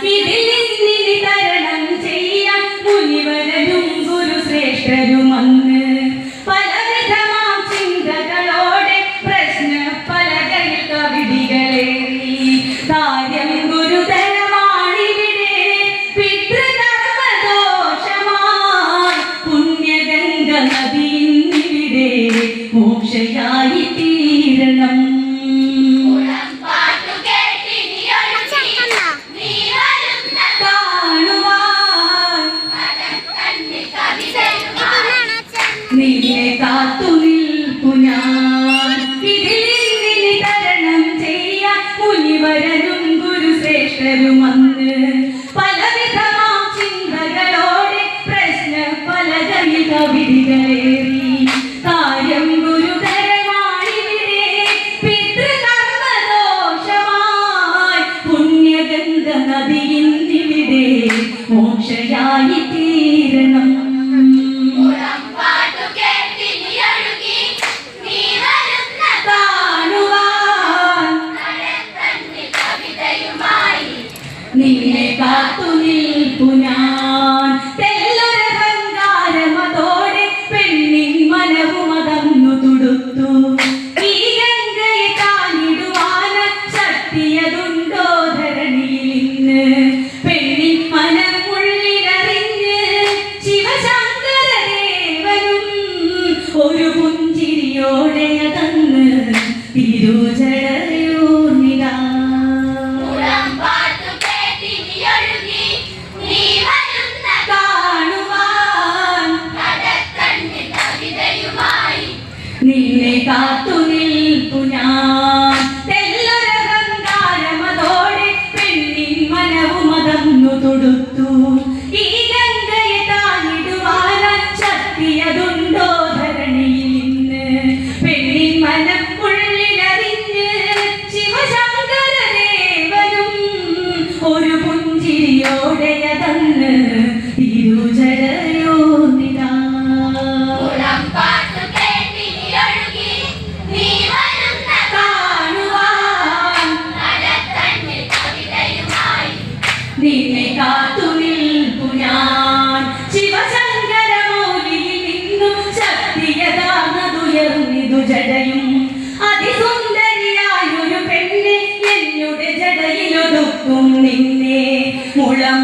ഇതിൽ നിന്നിനി തരണം ചെയ്യാൻ മുനിവരരും ഗുരുശ്രേഷ്ഠരുമന്ന് പലവിധമാം ചിന്തകളോടെ പ്രശ്ന പലകയിൽ കവിടികളേറി കാര്യം ഗുരുതരമാണിവിടെ പിതൃകർമ്മദോഷമായി പുണ്യഗംഗ നദിയിന്നിവിടെ മോക്ഷയായി തീരണം നിന്നെ കാത്തു നിൽപ്പു ഞാൻ ഇതിൽ നിന്നിനി തരണം ചെയ്യാൻ മുനിവരരും ഗുരുശ്രേഷ്ഠരുമന്ന് പലവിധമാം ചിന്തകളോടെ പ്രശ്ന പലകയിൽ കവിടികളേറി കാര്യം ഗുരുതരമാണിവിടെ പിതൃകർമ്മദോഷമായി പുണ്യഗംഗ നദിയിന്നിവിടെ മോക്ഷയായി തീരണം നിന്നെ കാത്തു നിൽപ്പു ഞാൻ തെല്ലൊരഹങ്കാരമതോടെ പെണ്ണിൻ മനവുമതന്നു തുടുത്തു ഈ ഗംഗയെ താനിടുവാന ശക്തിയതുണ്ടോ ധരണിയിൽ ഇന്ന് പെണ്ണിൻ മനം ഉള്ളിലറിഞ്ഞ് ശിവശങ്കരദേവനും ഒരു പുഞ്ചിരിയോടെ അതന്ന് തിരുജടയൂർന്നിടാ നിന്നെ കാത്തു നിൽപ്പു ഞാൻ തെല്ലൊരഹങ്കാരമതോടെ പെണ്ണിൻ മനവുമതന്നു തൊടുത്തു ഈ ഗംഗയെ താനിടുവാന ശക്തിയതുണ്ടോ ധരണിയിൽ ഇന്ന് പെണ്ണിൻ മനം ഉള്ളിലറിഞ്ഞ് ശിവശങ്കരദേവനും ഒരു പുഞ്ചിരിയോടെ അതന്ന് തിരുജടയോർന്നിടാ നിന്നെ കാത്തു നിൽപ്പു ഞാൻ ശിവശങ്കരമൗലിയിൽ നിന്നും ശക്തിയതാർന്നതുയർന്നിതു ജടയും അതിസുന്ദരിയായൊരു പെണ്ണ് എന്നുടെ ജടയിലൊതുക്കും നിന്നെ മുളം